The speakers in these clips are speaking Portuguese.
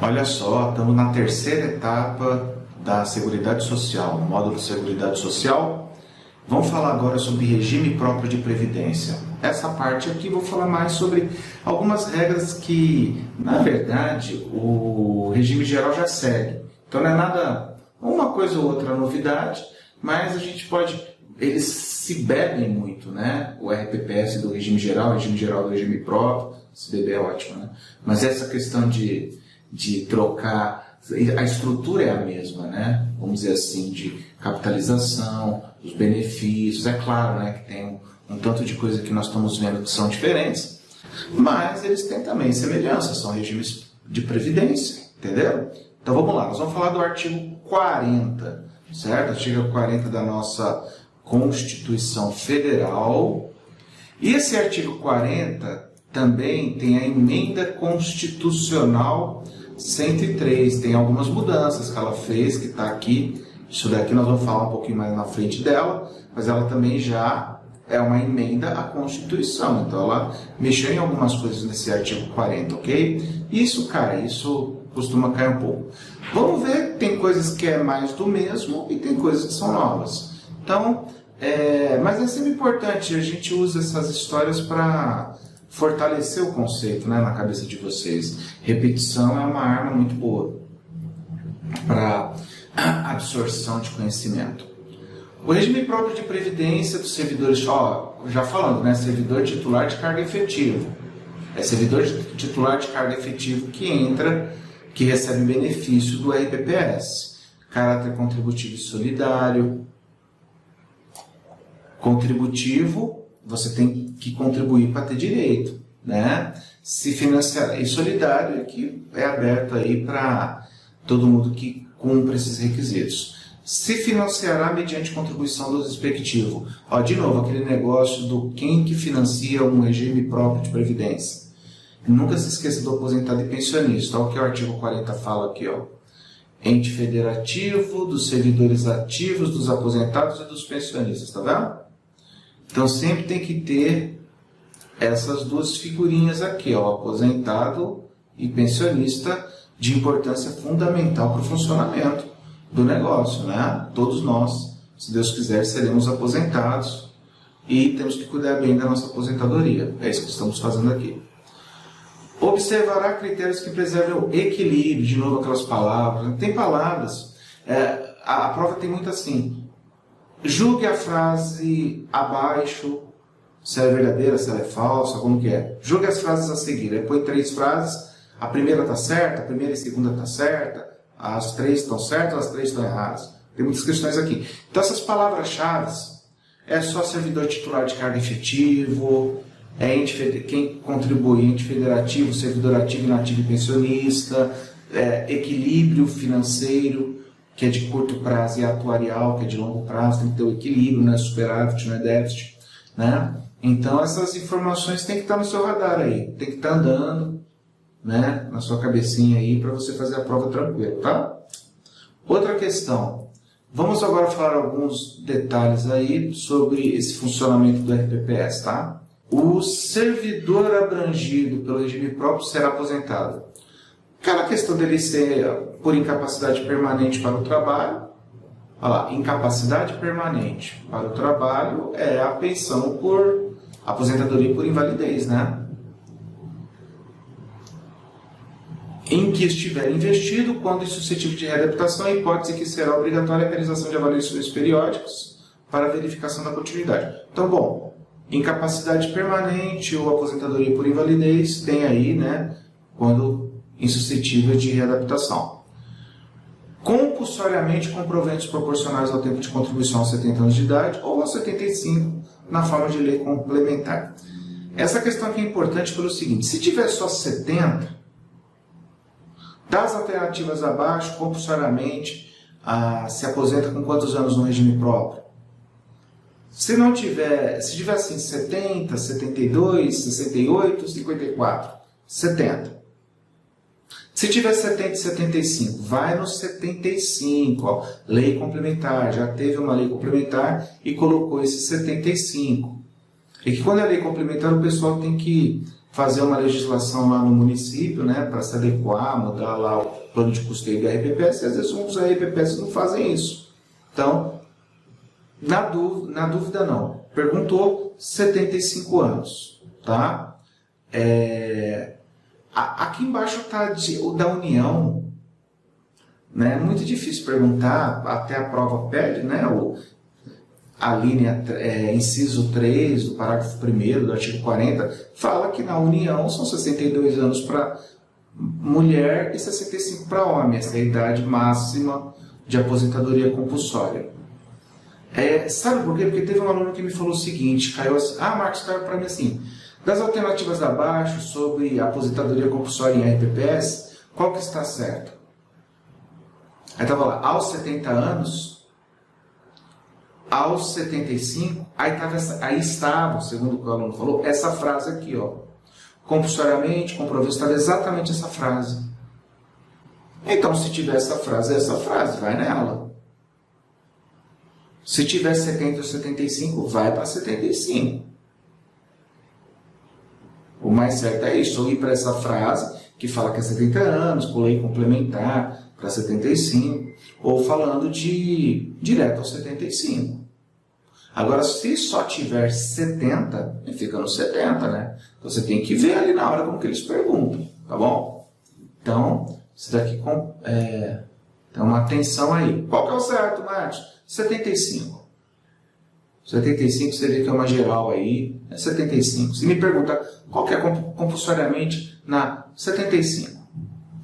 Olha só, estamos na terceira etapa da Seguridade Social, no módulo Seguridade Social. Vamos falar agora sobre regime próprio de previdência. Essa parte aqui vou falar mais sobre algumas regras que, na verdade, o regime geral já segue. Então não é nada, uma coisa ou outra novidade, mas a gente pode, eles se bebem muito, né? O RPPS do regime geral do regime próprio, se beber é ótimo, né? Mas essa questão de trocar, a estrutura é a mesma, né? Vamos dizer assim, de capitalização, os benefícios, é claro, né, que tem um tanto de coisa que nós estamos vendo que são diferentes, mas eles têm também semelhanças, são regimes de previdência, entendeu? Então vamos lá, nós vamos falar do artigo 40, certo? Artigo 40 da nossa Constituição Federal. E esse artigo 40 também tem a emenda constitucional 103, tem algumas mudanças que ela fez, que está aqui. Isso daqui nós vamos falar um pouquinho mais na frente dela, mas ela também já é uma emenda à Constituição. Então ela mexeu em algumas coisas nesse artigo 40, ok? Isso, cara, isso costuma cair um pouco. Vamos ver, tem coisas que é mais do mesmo e tem coisas que são novas. Então, mas é sempre importante, a gente usa essas histórias para fortalecer o conceito, né, na cabeça de vocês. Repetição é uma arma muito boa para absorção de conhecimento. O regime próprio de previdência dos servidores, já falando, né, servidor titular de cargo efetivo. É servidor titular de cargo efetivo que entra, que recebe benefício do RPPS. Caráter contributivo e solidário. Contributivo, você tem que contribuir para ter direito, né? Se financiar, e solidário é que é aberto aí para todo mundo que cumpre esses requisitos. Se financiará mediante contribuição do respectivo. De novo, aquele negócio do quem que financia um regime próprio de previdência. Nunca se esqueça do aposentado e pensionista. Olha o que o artigo 40 fala aqui, ó. Ente federativo, dos servidores ativos, dos aposentados e dos pensionistas, tá vendo? Então sempre tem que ter essas duas figurinhas aqui, ó, aposentado e pensionista, de importância fundamental para o funcionamento do negócio, né? Todos nós, se Deus quiser, seremos aposentados e temos que cuidar bem da nossa aposentadoria. É isso que estamos fazendo aqui. Observará critérios que preservem o equilíbrio, de novo aquelas palavras, né? Tem palavras, a prova tem muito assim, julgue a frase abaixo, se ela é verdadeira, se ela é falsa, como que é. Julgue as frases a seguir. Aí põe 3 frases, a primeira está certa, a primeira e a segunda está certa, as 3 estão certas, as 3 estão erradas. Tem muitas questões aqui. Então essas palavras-chave é só servidor titular de cargo efetivo, quem contribui, ente federativo, servidor ativo, inativo e pensionista, equilíbrio financeiro, que é de curto prazo, e atuarial, que é de longo prazo, tem que ter o equilíbrio, né? Superávit, não é déficit, né? Então essas informações tem que estar no seu radar aí, tem que estar andando, né, na sua cabecinha aí para você fazer a prova tranquilo, tá? Outra questão, vamos agora falar alguns detalhes aí sobre esse funcionamento do RPPS, tá? O servidor abrangido pelo regime próprio será aposentado. Aquela questão dele ser por incapacidade permanente para o trabalho, olha lá, incapacidade permanente para o trabalho é a pensão por aposentadoria por invalidez, né? Em que estiver investido, quando suscetível de readaptação, a hipótese que será obrigatória a realização de avaliações periódicas para verificação da continuidade. Então, bom, incapacidade permanente ou aposentadoria por invalidez tem aí, né, quando insuscetível de readaptação. Compulsoriamente com proventos proporcionais ao tempo de contribuição aos 70 anos de idade ou aos 75 na forma de lei complementar. Essa questão aqui é importante pelo seguinte, se tiver só 70, das alternativas abaixo, compulsoriamente se aposenta com quantos anos no regime próprio? Se tiver assim 70, 72, 68, 54, 70. Se tiver 70 e 75, vai no 75, ó, lei complementar, já teve uma lei complementar e colocou esse 75. E que quando é lei complementar o pessoal tem que fazer uma legislação lá no município, né, para se adequar, mudar lá o plano de custeio do RPPS, e às vezes os RPPS não fazem isso. Então, na dúvida não. Perguntou 75 anos, tá? Aqui embaixo está o da União, né? É muito difícil perguntar, até a prova pede, né? A linha, inciso 3 do parágrafo 1º do artigo 40, fala que na União são 62 anos para mulher e 65 para homem. Essa é a idade máxima de aposentadoria compulsória. Sabe por quê? Porque teve um aluno que me falou o seguinte, caiu assim, Marcos, caiu para mim assim, das alternativas abaixo sobre aposentadoria compulsória em RPPS, qual que está certo? Aí estava lá, aos 70 anos, aos 75, aí estava, segundo o que o aluno falou, essa frase aqui, ó. Compulsoriamente, comprovou, estava exatamente essa frase. Então, se tiver essa frase, vai nela. Se tiver 70 ou 75, vai para 75. O mais certo é isso, ou ir para essa frase, que fala que é 70 anos, por lei complementar, para 75, ou falando de direto aos 75. Agora, se só tiver 70, fica no 70, né? Então, você tem que ver ali na hora como que eles perguntam, tá bom? Então, isso daqui tem uma atenção aí. Qual que é o certo, Marcos? 75. 75 seria que é uma geral aí, é 75. Se me perguntar qual que é compulsoriamente na 75.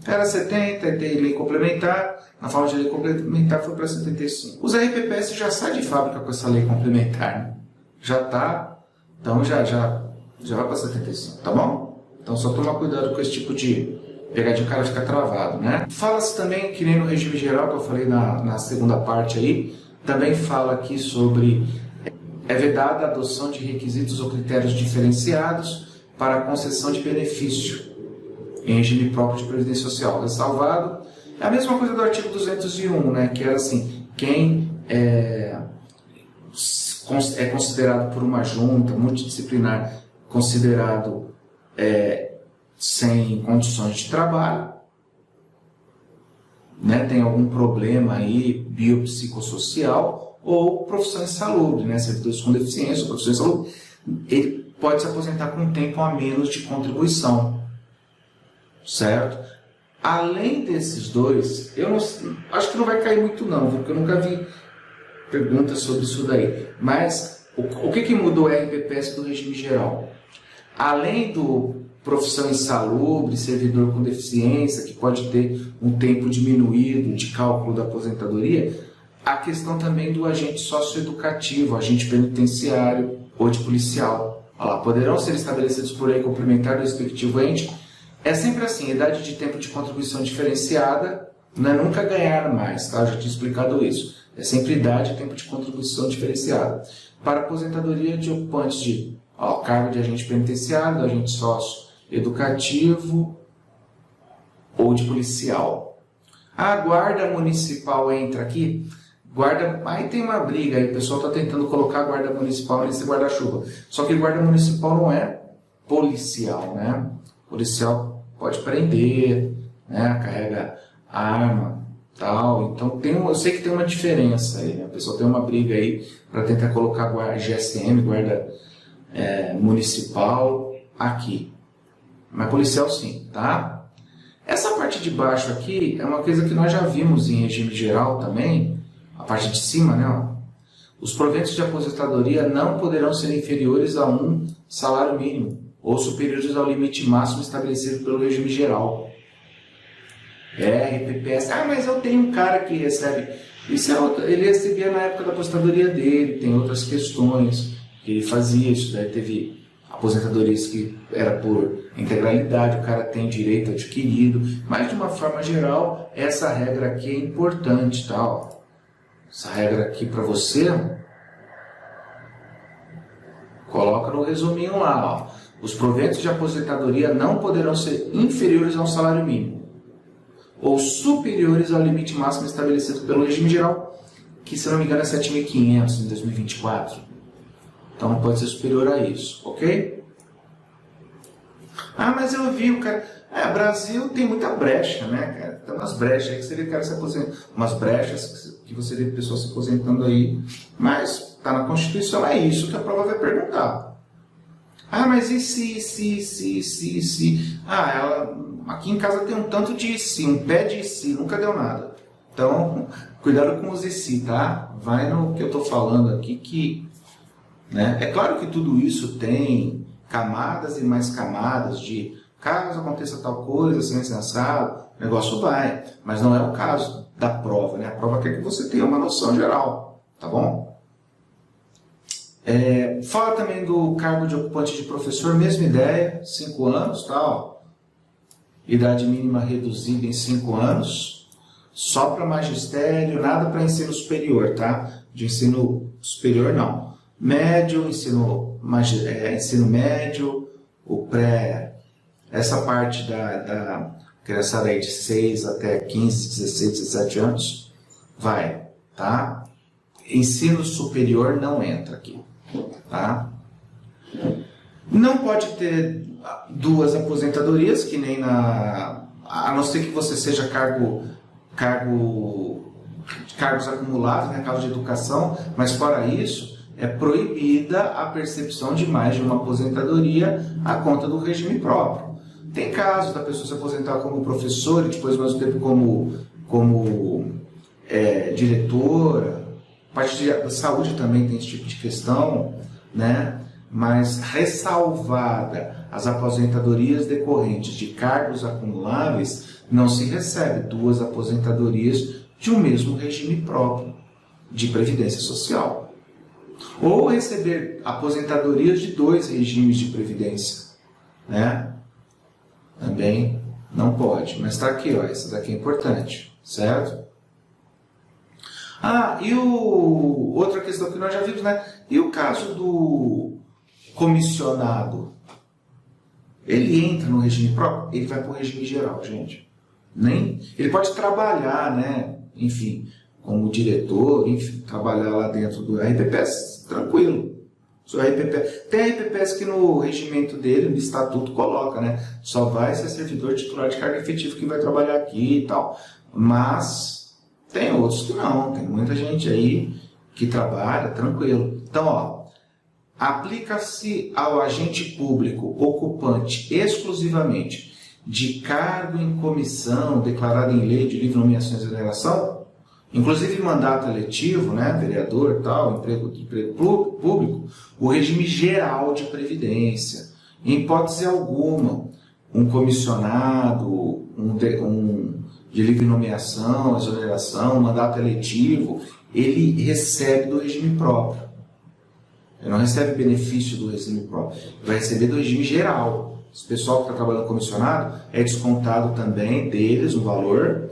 Era 70, tem lei complementar, na forma de lei complementar foi para 75. Os RPPS já saem de fábrica com essa lei complementar, né? Já está, então já vai para 75, tá bom? Então só tomar cuidado com esse tipo de pegadinha, o cara fica travado, né? Fala-se também, que nem no regime geral, que eu falei na segunda parte aí, também fala aqui sobre vedada a adoção de requisitos ou critérios diferenciados para a concessão de benefício em regime próprio de previdência social. Ressalvado, é a mesma coisa do artigo 201, né, que era assim, quem é considerado por uma junta multidisciplinar, considerado sem condições de trabalho, né, tem algum problema aí biopsicossocial ou profissão insalubre, né, servidores com deficiência ou profissão insalubre, ele pode se aposentar com um tempo a menos de contribuição, certo? Além desses dois, eu não, acho que não vai cair muito não, porque eu nunca vi perguntas sobre isso daí, mas o que mudou o RPPS do regime geral? Além do profissão insalubre, servidor com deficiência, que pode ter um tempo diminuído de cálculo da aposentadoria, a questão também do agente socioeducativo, agente penitenciário ou de policial. Olha lá, poderão ser estabelecidos por lei complementar do respectivo ente. É sempre assim, idade de tempo de contribuição diferenciada, não é nunca ganhar mais, tá? Eu já tinha explicado isso. É sempre idade e tempo de contribuição diferenciada. Para aposentadoria de ocupantes de cargo de agente penitenciário, do agente socioeducativo ou de policial. A guarda municipal entra aqui. Guarda, aí tem uma briga, aí o pessoal está tentando colocar a guarda municipal nesse guarda-chuva. Só que guarda municipal não é policial, né? Policial pode prender, né? Carrega arma, tal. Então eu sei que tem uma diferença aí, né? O pessoal tem uma briga aí para tentar colocar guarda GSM, guarda municipal aqui. Mas policial sim, tá? Essa parte de baixo aqui é uma coisa que nós já vimos em regime geral também. A parte de cima, né? Ó. Os proventos de aposentadoria não poderão ser inferiores a um salário mínimo ou superiores ao limite máximo estabelecido pelo regime geral. RPPS. Mas eu tenho um cara que recebe. Isso ele recebia na época da aposentadoria dele, tem outras questões que ele fazia. Isso daí teve aposentadorias que era por integralidade, o cara tem direito adquirido, mas de uma forma geral, essa regra aqui é importante, tá? Ó. Essa regra aqui para você, coloca no resuminho lá, ó. Os proventos de aposentadoria não poderão ser inferiores ao salário mínimo ou superiores ao limite máximo estabelecido pelo regime geral, que se não me engano é 7.500 em 2024. Então não pode ser superior a isso, ok? Ah, mas eu vi o cara... Brasil tem muita brecha, né, cara? Tem umas brechas aí que você vê cara se aposentando, umas brechas que você vê pessoas se aposentando aí, mas tá na Constituição, é isso que a prova vai perguntar. Ah, mas e se... aqui em casa tem um tanto de se, um pé de se, nunca deu nada. Então, cuidado com os e se, tá? Vai no que eu tô falando aqui que... Né? É claro que tudo isso tem camadas e mais camadas de caso aconteça tal coisa, assim, sensado, o negócio vai. Mas não é o caso da prova, né? A prova quer que você tenha uma noção geral, tá bom? Fala também do cargo de ocupante de professor, mesma ideia, 5 anos, tal. Idade mínima reduzida em 5 anos, só para magistério, nada para ensino superior, tá? De ensino superior não. Médio, ensino médio, o pré, essa parte da criançada aí de 6 até 15, 16, 17 anos, vai, tá? Ensino superior não entra aqui, tá? Não pode ter 2 aposentadorias, que nem a não ser que você seja cargos acumulados, né, cargo de educação, mas fora isso, é proibida a percepção de mais de uma aposentadoria à conta do regime próprio. Tem casos da pessoa se aposentar como professor e depois, ao mesmo tempo, como diretora. A parte da saúde também tem esse tipo de questão, né? Mas ressalvada as aposentadorias decorrentes de cargos acumuláveis, não se recebe 2 aposentadorias de um mesmo regime próprio de previdência social. Ou receber aposentadorias de 2 regimes de previdência, né? Também não pode. Mas está aqui, ó, essa daqui é importante, certo? E outra questão que nós já vimos, né? E o caso do comissionado? Ele entra no regime próprio? Ele vai para o regime geral, gente. Ele pode trabalhar, né? Enfim, como diretor, enfim, trabalhar lá dentro do RPPS, tranquilo. Tem RPPS que no regimento dele, no estatuto, coloca, né? Só vai ser servidor titular de cargo efetivo que vai trabalhar aqui e tal. Mas tem outros que não, tem muita gente aí que trabalha tranquilo. Então, ó, aplica-se ao agente público ocupante exclusivamente de cargo em comissão declarado em lei de livre nomeação e exoneração, inclusive mandato eletivo, né, vereador, tal, emprego público, o regime geral de previdência. Em hipótese alguma, um comissionado, de livre nomeação, exoneração, mandato eletivo, ele recebe do regime próprio. Ele não recebe benefício do regime próprio, ele vai receber do regime geral. Esse pessoal que está trabalhando comissionado é descontado também deles o valor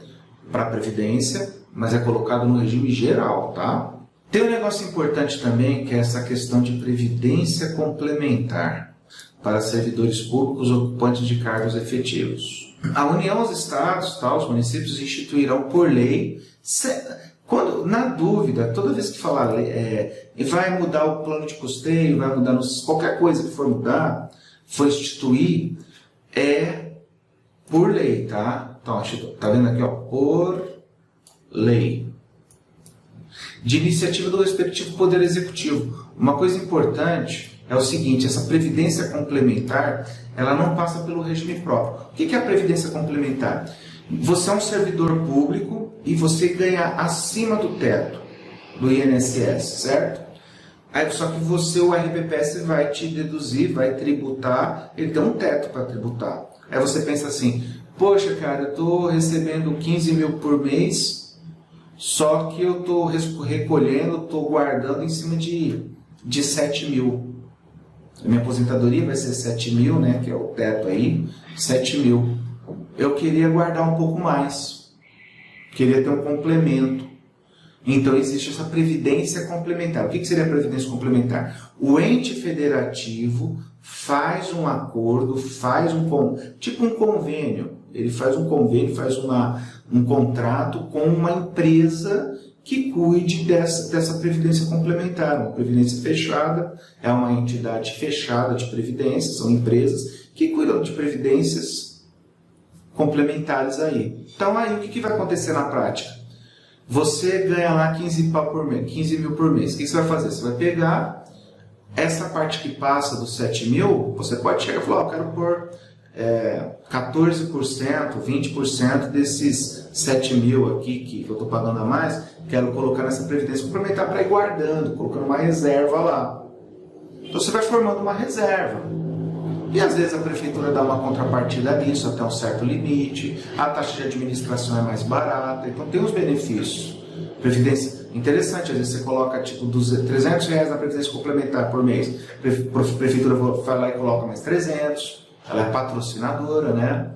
para a previdência, mas é colocado no regime geral, tá? Tem um negócio importante também, que é essa questão de previdência complementar para servidores públicos ocupantes de cargos efetivos. A União, os estados, tá, os municípios instituirão por lei, na dúvida, toda vez que falar vai mudar o plano de custeio, vai mudar qualquer coisa que for mudar, for instituir, é por lei, tá? Então, tá vendo aqui, ó, por lei. De iniciativa do respectivo Poder Executivo. Uma coisa importante é o seguinte, essa previdência complementar, ela não passa pelo regime próprio. O que é a previdência complementar? Você é um servidor público e você ganha acima do teto do INSS, certo? Aí, só que o RPPS vai te deduzir, vai tributar, ele tem um teto para tributar. Aí você pensa assim, poxa, cara, eu estou recebendo 15 mil por mês, só que eu estou recolhendo, estou guardando em cima de 7 mil. A minha aposentadoria vai ser 7 mil, né, que é o teto aí, 7 mil. Eu queria guardar um pouco mais, queria ter um complemento. Então, existe essa previdência complementar. O que seria a previdência complementar? O ente federativo faz um acordo, tipo um convênio. Ele faz um convênio, faz um contrato com uma empresa que cuide dessa previdência complementar. Uma previdência fechada é uma entidade fechada de previdência, são empresas que cuidam de previdências complementares aí. Então aí o que vai acontecer na prática? Você ganha lá 15 mil por mês. O que você vai fazer? Você vai pegar essa parte que passa dos 7 mil, você pode chegar e falar, eu quero pôr 14%, 20% desses 7 mil aqui que eu estou pagando a mais, quero colocar nessa previdência complementar para ir guardando, colocando uma reserva lá. Então você vai formando uma reserva. E às vezes a prefeitura dá uma contrapartida nisso até um certo limite, a taxa de administração é mais barata, então tem os benefícios. Previdência, interessante, às vezes você coloca tipo R$300 na previdência complementar por mês, a prefeitura vai lá e coloca mais 300, ela é patrocinadora, né?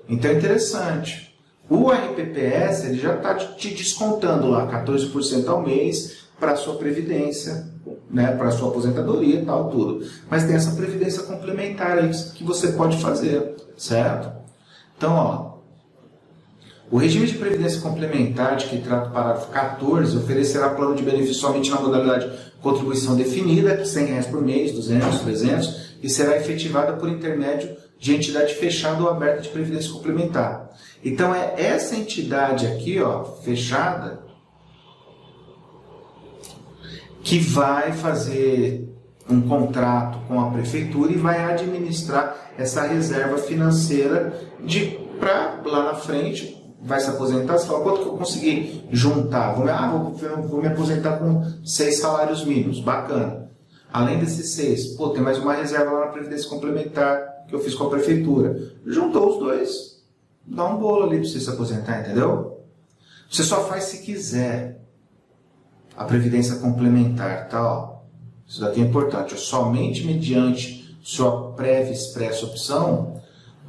Então é interessante. O RPPS ele já está te descontando lá 14% ao mês para a sua previdência, né, para a sua aposentadoria e tal, tudo. Mas tem essa previdência complementar aí que você pode fazer, certo? Então, ó, o regime de previdência complementar, de que trata o parágrafo 14, oferecerá plano de benefício somente na modalidade contribuição definida, R$100 por mês, 200, 300, e será efetivada por intermédio de entidade fechada ou aberta de previdência complementar. Então, é essa entidade aqui, ó, fechada, que vai fazer um contrato com a prefeitura e vai administrar essa reserva financeira para lá na frente, vai se aposentar, você fala, quanto que eu consegui juntar? Vou me aposentar com 6 salários mínimos, bacana. Além desses 6, tem mais uma reserva lá na previdência complementar que eu fiz com a prefeitura. Juntou os dois, dá um bolo ali para você se aposentar, entendeu? Você só faz se quiser. A previdência complementar, tá? Ó, isso daqui é importante. Somente mediante sua prévia e expressa opção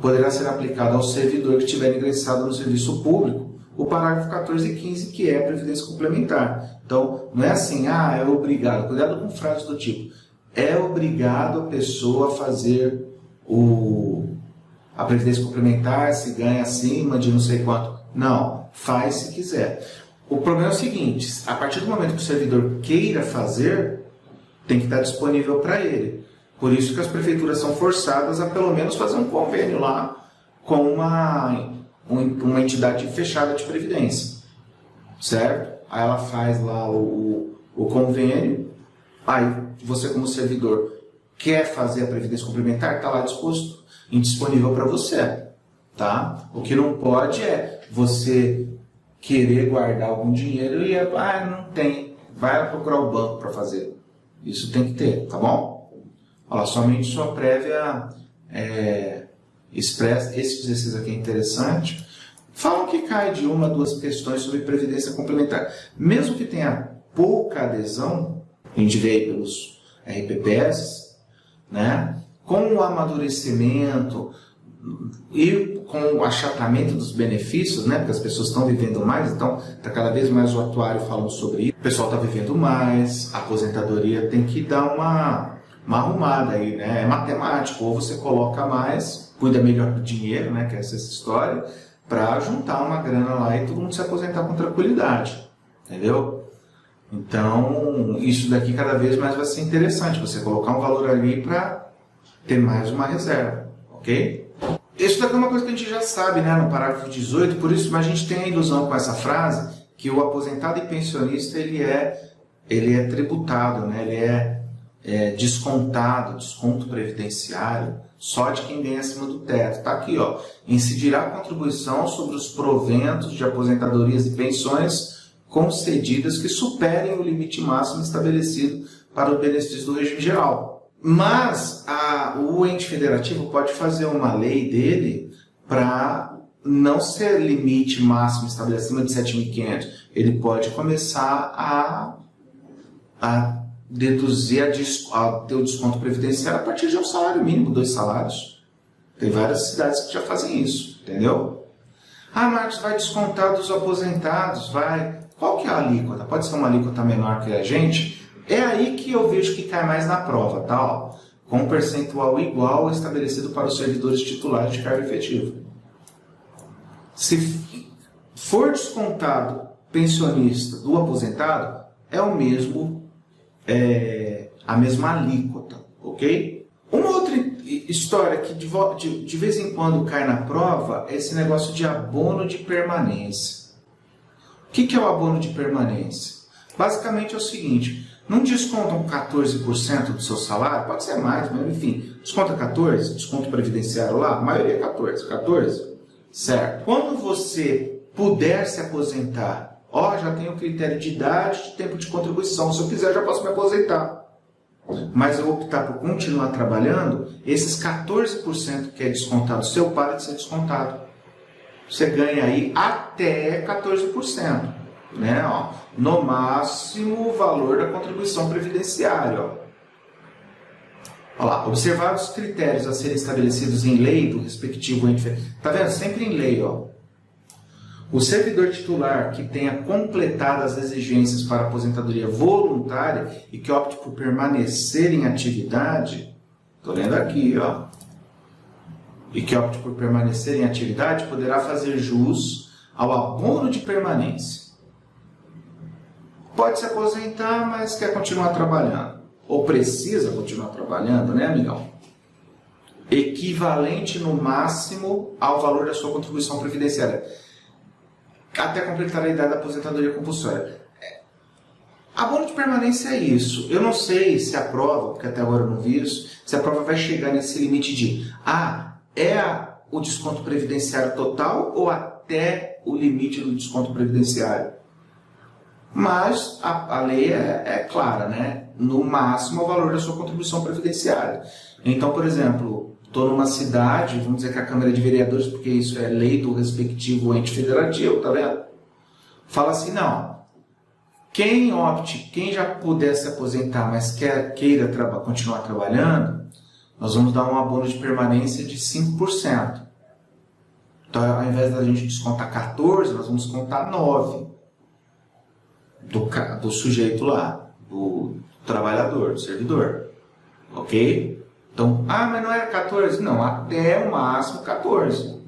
poderá ser aplicado ao servidor que tiver ingressado no serviço público o parágrafo 14 e 15, que é a previdência complementar. Então, não é assim, é obrigado. Cuidado com frases do tipo, é obrigado a pessoa a fazer a previdência complementar se ganha acima de não sei quanto. Não, faz se quiser. O problema é o seguinte, a partir do momento que o servidor queira fazer, tem que estar disponível para ele. Por isso que as prefeituras são forçadas a pelo menos fazer um convênio lá com uma entidade fechada de previdência, certo? Aí ela faz lá o convênio, aí você como servidor quer fazer a previdência complementar, está lá disposto, indisponível para você, tá? O que não pode é você querer guardar algum dinheiro e não tem, vai procurar o banco para fazer. Isso tem que ter, tá bom? Olha lá, somente sua prévia expressa. Esse exercício aqui é interessante. Falam que cai de 1 a 2 questões sobre previdência complementar. Mesmo que tenha pouca adesão, a gente vê aí pelos RPPS, né? Com o amadurecimento e com o achatamento dos benefícios, né? Porque as pessoas estão vivendo mais, então está cada vez mais o atuário falando sobre isso. O pessoal está vivendo mais, a aposentadoria tem que dar uma arrumada aí, né? É matemático, ou você coloca mais, cuida melhor do dinheiro, né? Que é essa história, para juntar uma grana lá e todo mundo se aposentar com tranquilidade, entendeu? Então, isso daqui cada vez mais vai ser interessante, você colocar um valor ali para ter mais uma reserva, ok? Isso daqui é uma coisa que a gente já sabe, né, no parágrafo 18, por isso a gente tem a ilusão com essa frase que o aposentado e pensionista ele é tributado, né, ele é descontado, desconto previdenciário, só de quem ganha acima do teto. Está aqui, ó, incidirá a contribuição sobre os proventos de aposentadorias e pensões concedidas que superem o limite máximo estabelecido para o benefício do regime geral. Mas o ente federativo pode fazer uma lei dele para não ser limite máximo estabelecido acima de 7.500. Ele pode começar a deduzir, a ter o desconto previdenciário a partir de um salário mínimo, 2 salários. Tem várias cidades que já fazem isso, entendeu? Marcos, vai descontar dos aposentados, vai. Qual que é a alíquota? Pode ser uma alíquota menor que a gente? É aí que eu vejo que cai mais na prova, tá? Ó, com um percentual igual estabelecido para os servidores titulares de cargo efetivo. Se for descontado pensionista do aposentado, é o mesmo, a mesma alíquota, ok? Uma outra história que de vez em quando cai na prova é esse negócio de abono de permanência. O que é o abono de permanência? Basicamente é o seguinte, não descontam 14% do seu salário, pode ser mais, mas enfim, desconta 14%, desconto previdenciário lá, a maioria é 14%, certo? Quando você puder se aposentar, já tenho critério de idade, de tempo de contribuição, se eu quiser já posso me aposentar. Mas eu optar por continuar trabalhando, esses 14% que é descontado seu para de ser descontado. Você ganha aí até 14%. Né? No máximo o valor da contribuição previdenciária. Olha lá, observados os critérios a serem estabelecidos em lei do respectivo ente federal. Está vendo? Sempre em lei. O servidor titular que tenha completado as exigências para aposentadoria voluntária e que opte por permanecer em atividade, estou lendo aqui, e que opte por permanecer em atividade, poderá fazer jus ao abono de permanência. Pode se aposentar, mas quer continuar trabalhando. Ou precisa continuar trabalhando, né, amigão? Equivalente no máximo ao valor da sua contribuição previdenciária. Até completar a idade da aposentadoria compulsória. Abono de permanência é isso. Eu não sei se a prova, porque até agora eu não vi isso, se a prova vai chegar nesse limite de o desconto previdenciário total ou até o limite do desconto previdenciário. Mas a lei é clara, né? No máximo o valor da sua contribuição previdenciária. Então, por exemplo, estou numa cidade, vamos dizer que a Câmara de Vereadores, porque isso é lei do respectivo ente federativo, tá vendo? Fala assim, não, quem já puder se aposentar, mas queira continuar trabalhando, nós vamos dar um abono de permanência de 5%. Então, ao invés da gente descontar 14%, nós vamos descontar 9%. Do sujeito lá, do trabalhador, do servidor. Ok? Então, mas não era 14%? Não, até o máximo 14%.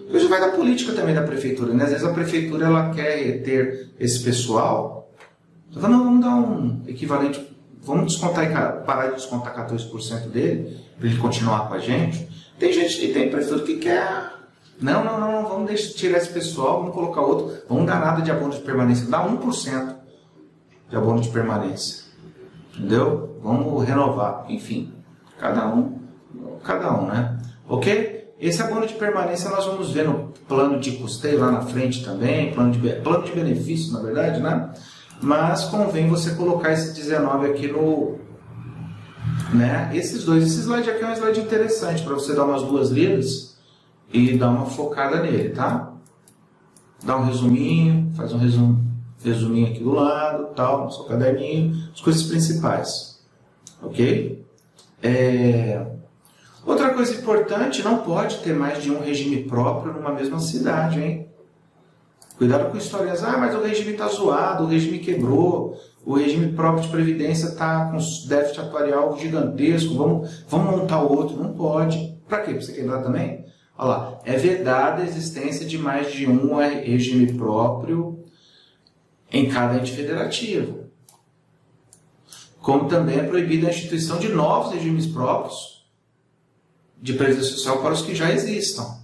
Isso vai da política também da prefeitura, né? Às vezes a prefeitura ela quer reter esse pessoal. Então, não, vamos dar um equivalente, vamos descontar, parar de descontar 14% dele, para ele continuar com a gente. Tem prefeitura que quer. Não, vamos tirar esse pessoal, vamos colocar outro, vamos dar nada de abono de permanência, dá 1% de abono de permanência, entendeu? Vamos renovar, enfim, cada um, né? Ok? Esse abono de permanência nós vamos ver no plano de custeio lá na frente também, plano de benefício, na verdade, né? Mas convém você colocar esse 19 aqui no... Né? Esse slide aqui é um slide interessante para você dar umas duas lidas e dar uma focada nele, tá? Dá um resuminho, faz um resuminho aqui do lado, tal, no seu caderninho, as coisas principais, ok? Outra coisa importante, não pode ter mais de um regime próprio numa mesma cidade, hein? Cuidado com histórias, mas o regime está zoado, o regime quebrou, o regime próprio de previdência está com déficit atuarial gigantesco, vamos montar outro. Não pode. Para quê? Para você quebrar também? Olha lá, é vedada a existência de mais de um regime próprio em cada ente federativo. Como também é proibida a instituição de novos regimes próprios de previdência social para os que já existam.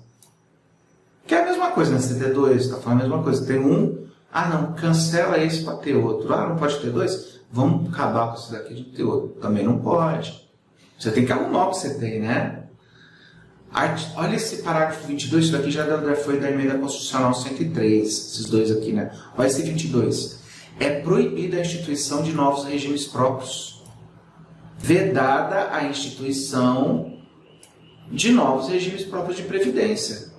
Que é a mesma coisa, né? CT2 está falando a mesma coisa. Tem um, não, cancela esse para ter outro. Não pode ter dois? Vamos acabar com esse daqui de ter outro. Também não pode. Você tem que arrumar o que você tem, né? Olha esse parágrafo 22, isso daqui já foi da emenda constitucional 103, esses dois aqui, né? Olha esse 22. É proibida a instituição de novos regimes próprios. Vedada a instituição de novos regimes próprios de previdência.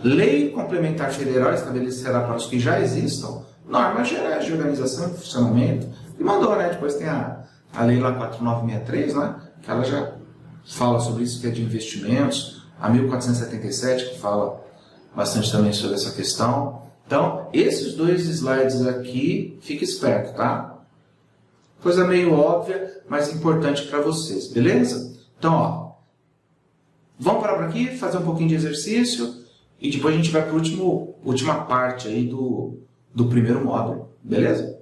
Lei complementar federal estabelecerá para os que já existam normas gerais de organização e funcionamento. E mandou, né? Depois tem a lei lá 4963, né? Que ela já fala sobre isso, que é de investimentos. A 1477, que fala bastante também sobre essa questão. Então, esses dois slides aqui, fique esperto, tá? Coisa meio óbvia, mas importante para vocês, beleza? Então, vamos parar por aqui, fazer um pouquinho de exercício e depois a gente vai para a última parte aí do primeiro módulo, beleza?